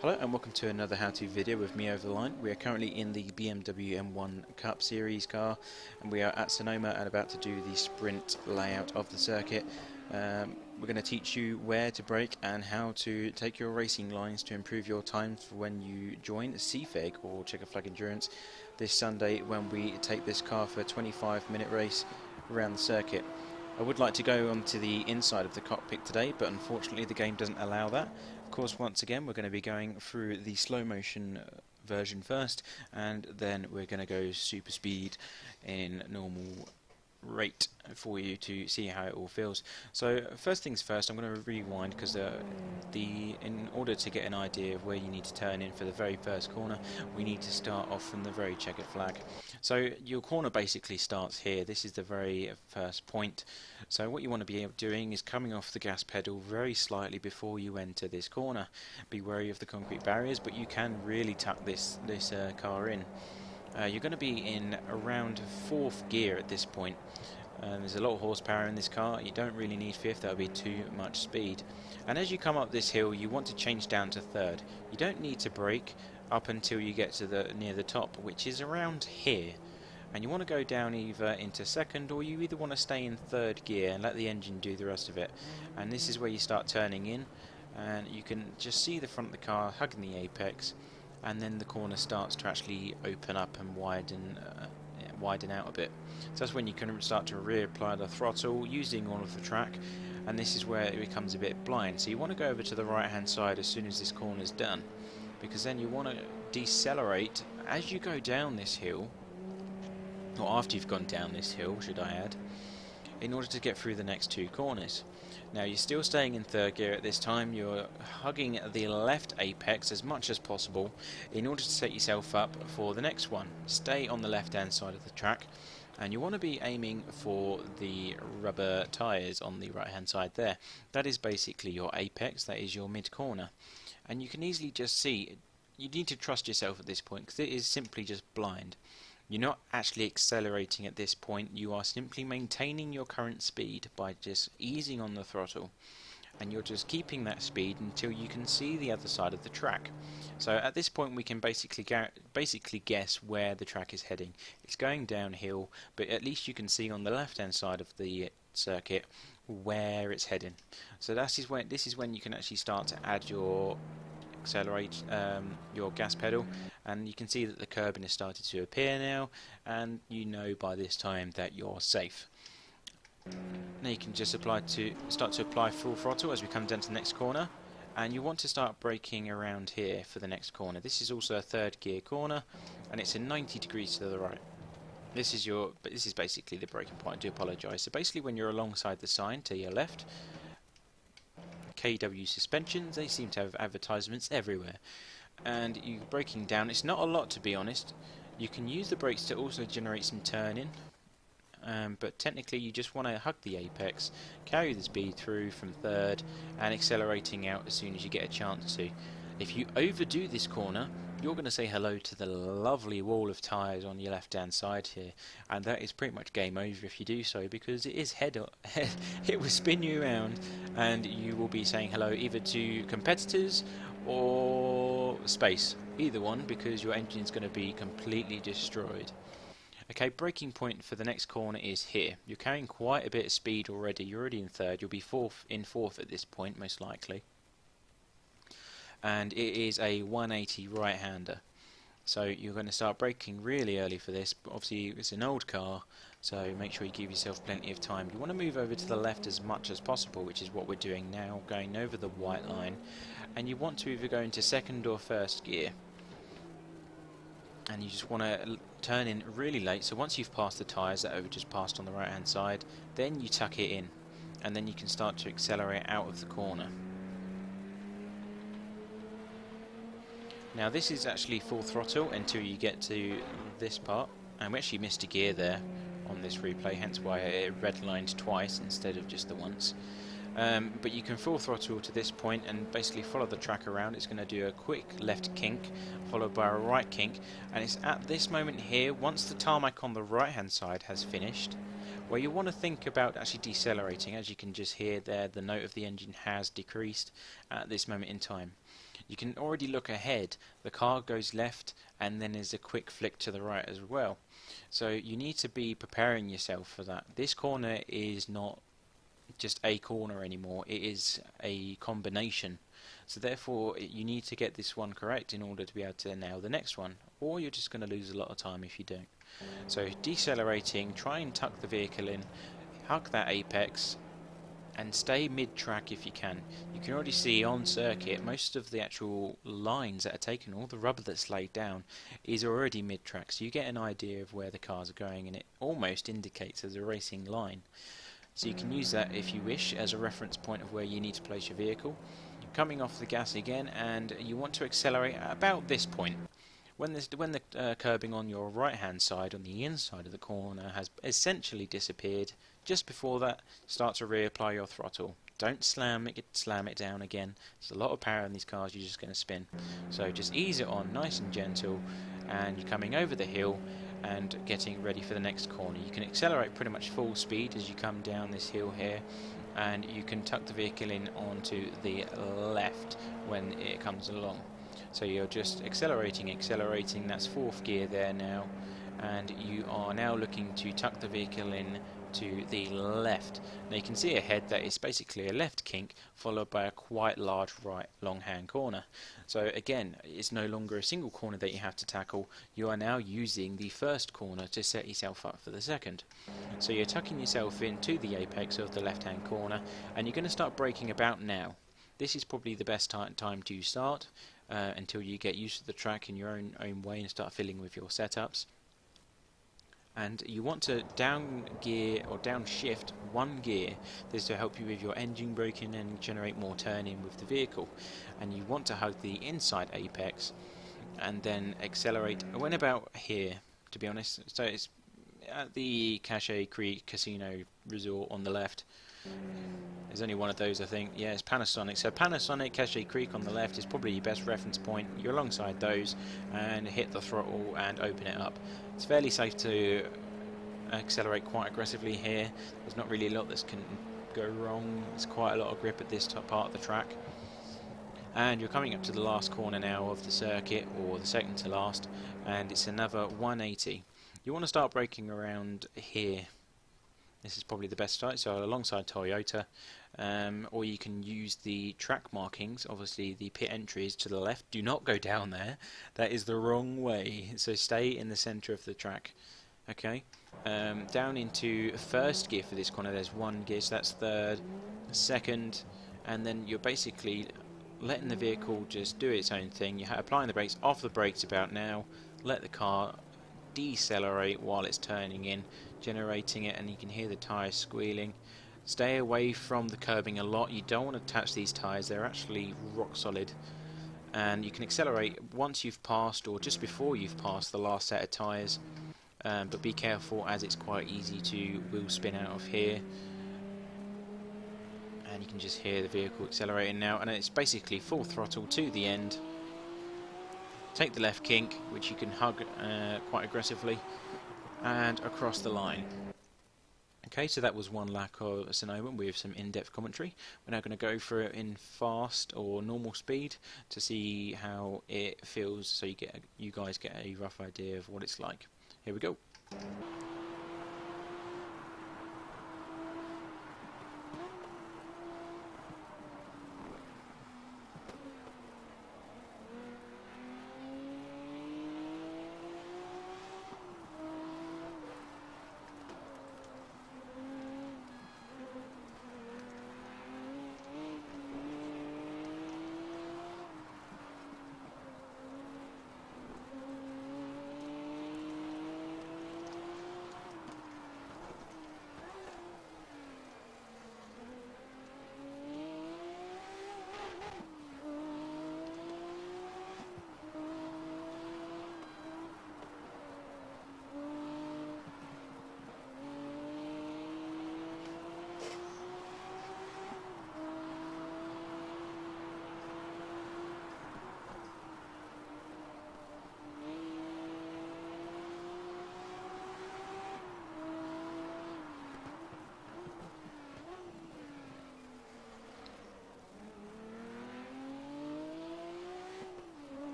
Hello and welcome to another how-to video with me over the line. We are currently in the BMW M1 Cup Series car and we are at Sonoma and about to do the sprint layout of the circuit. We're going to teach you where to brake and how to take your racing lines to improve your times for when you join CFEG or Checker Flag Endurance this Sunday when we take this car for a 25-minute race around the circuit. I would like to go onto the inside of the cockpit today, but unfortunately the game doesn't allow that. Of course, once again, we're going to be going through the slow motion version first, and then we're going to go super speed in normal rate for you to see how it all feels. So first things first, I'm going to rewind because in order to get an idea of where you need to turn in for the very first corner, we need to start off from the very checkered flag. So your corner basically starts here. This is the very first point. So what you want to be doing is coming off the gas pedal very slightly before you enter this corner. Be wary of the concrete barriers, but you can really tuck this car in. You're going to be in around 4th gear at this point. There's a lot of horsepower in this car. You don't really need 5th, that would be too much speed. And as you come up this hill, you want to change down to 3rd. You don't need to brake up until you get to near the top, which is around here. And you want to go down either into 2nd, or you either want to stay in 3rd gear and let the engine do the rest of it. And this is where you start turning in, and you can just see the front of the car hugging the apex. And then the corner starts to actually open up and widen out a bit. So that's when you can start to reapply the throttle using all of the track, and this is where it becomes a bit blind. So you want to go over to the right hand side as soon as this corner is done, because then you want to decelerate as you go down this hill, or after you've gone down this hill, should I add, in order to get through the next 2 corners. Now you're still staying in 3rd gear at this time. You're hugging the left apex as much as possible in order to set yourself up for the next one. Stay on the left hand side of the track, and you want to be aiming for the rubber tyres on the right hand side there. That is basically your apex, that is your mid corner, and you can easily just see, you need to trust yourself at this point because it is simply just blind. You're not actually accelerating at this point, you are simply maintaining your current speed by just easing on the throttle, and you're just keeping that speed until you can see the other side of the track. So at this point we can basically guess where the track is heading. It's going downhill, but at least you can see on the left hand side of the circuit where it's heading. So this is when you can actually start to add your your gas pedal, and you can see that the curbing has started to appear now, and you know by this time that you're safe. Now you can just start to apply full throttle as we come down to the next corner, and you want to start braking around here for the next corner. This is also a 3rd gear corner, and it's a 90 degrees to the right. This is basically the braking point. I do apologise. So basically when you're alongside the sign to your left, KW suspensions, they seem to have advertisements everywhere, and you're braking down. It's not a lot, to be honest. You can use the brakes to also generate some turning, but technically you just want to hug the apex, carry the speed through from 3rd, and accelerating out as soon as you get a chance to. If you overdo this corner, you're going to say hello to the lovely wall of tyres on your left hand side here, and that is pretty much game over if you do so, because it is head it will spin you around and you will be saying hello either to competitors or space, either one, because your engine is going to be completely destroyed. Okay, braking point for the next corner is here. You're carrying quite a bit of speed already. You're already in 3rd. You'll be in 4th at this point most likely, and it is a 180 right-hander. So you're going to start braking really early for this, but obviously it's an old car, so make sure you give yourself plenty of time. You want to move over to the left as much as possible, which is what we're doing now, going over the white line, and you want to either go into 2nd or 1st gear. And you just want to turn in really late, so once you've passed the tyres that have just passed on the right hand side, then you tuck it in, and then you can start to accelerate out of the corner. Now this is actually full throttle until you get to this part, and we actually missed a gear there on this replay, hence why it redlined twice instead of just the once. But you can full throttle to this point and basically follow the track around. It's going to do a quick left kink followed by a right kink, and it's at this moment here, once the tarmac on the right hand side has finished, where you want to think about actually decelerating. As you can just hear there, the note of the engine has decreased at this moment in time. you can already look ahead. The car goes left and then there's a quick flick to the right as well. So you need to be preparing yourself for that. This corner is not just a corner anymore, it is a combination. So therefore you need to get this one correct in order to be able to nail the next one, or you're just going to lose a lot of time if you don't. So decelerating, try and tuck the vehicle in, hug that apex, and stay mid-track if you can. You can already see on circuit most of the actual lines that are taken, all the rubber that's laid down is already mid-track, so you get an idea of where the cars are going, and it almost indicates as a racing line. So you can use that if you wish as a reference point of where you need to place your vehicle. You're coming off the gas again, and you want to accelerate at about this point. When the curbing on your right hand side, on the inside of the corner, has essentially disappeared, just before that, start to reapply your throttle. Don't slam it down again. There's a lot of power in these cars, you're just going to spin. So just ease it on nice and gentle, and you're coming over the hill and getting ready for the next corner. You can accelerate pretty much full speed as you come down this hill here, and you can tuck the vehicle in onto the left when it comes along. So you're just accelerating, that's fourth gear there now, and you are now looking to tuck the vehicle in to the left. Now you can see ahead that it's basically a left kink followed by a quite large right long hand corner. So again, it's no longer a single corner that you have to tackle, you are now using the first corner to set yourself up for the second. So you're tucking yourself into the apex of the left hand corner, and you're going to start braking about now. This is probably the best time to start until you get used to the track in your own way and start fiddling with your setups. And you want to down gear or downshift one gear. This to help you with your engine braking and generate more turning with the vehicle. And you want to hug the inside apex and then accelerate when about here, to be honest. So it's at the Cache Creek Casino Resort on the left. There's only one of those, I think. Yeah, it's Panasonic. So Panasonic, Cache Creek on the left is probably your best reference point. You're alongside those, and hit the throttle and open it up. It's fairly safe to accelerate quite aggressively here. There's not really a lot that can go wrong. There's quite a lot of grip at this top part of the track. And you're coming up to the last corner now of the circuit, or the second to last, and it's another 180. You want to start braking around here. This is probably the best start, so alongside Toyota, or you can use the track markings. Obviously the pit entry is to the left, do not go down there, that is the wrong way, so stay in the centre of the track. Okay, down into first gear for this corner, there's one gear, so that's third, second, and then you're basically letting the vehicle just do its own thing. You're applying the brakes, off the brakes about now, let the car decelerate while it's turning in, generating it, and you can hear the tyres squealing. Stay away from the curbing a lot. You don't want to touch these tyres, they're actually rock solid. And you can accelerate once you've passed, or just before you've passed the last set of tyres, but be careful as it's quite easy to wheel spin out of here. And you can just hear the vehicle accelerating now, and it's basically full throttle to the end. Take the left kink, which you can hug quite aggressively, and across the line. Okay, so that was one lap of Sonoma with some in-depth commentary. We're now going to go for it in fast or normal speed to see how it feels, so you guys get a rough idea of what it's like. Here we go.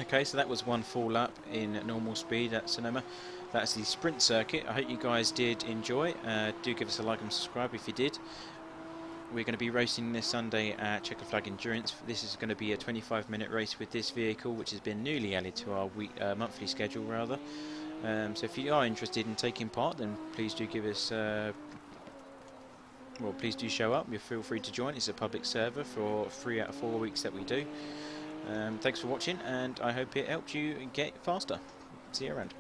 Okay, so that was one full lap in normal speed at Sonoma. That's the sprint circuit. I hope you guys did enjoy. Do give us a like and subscribe if you did. We're going to be racing this Sunday at Checker Flag Endurance. This is going to be a 25-minute race with this vehicle, which has been newly added to our monthly schedule, rather. So if you are interested in taking part, then please do give us. Well, please do show up. You feel free to join. It's a public server for 3 out of 4 weeks that we do. Thanks for watching, and I hope it helped you get faster. See you around.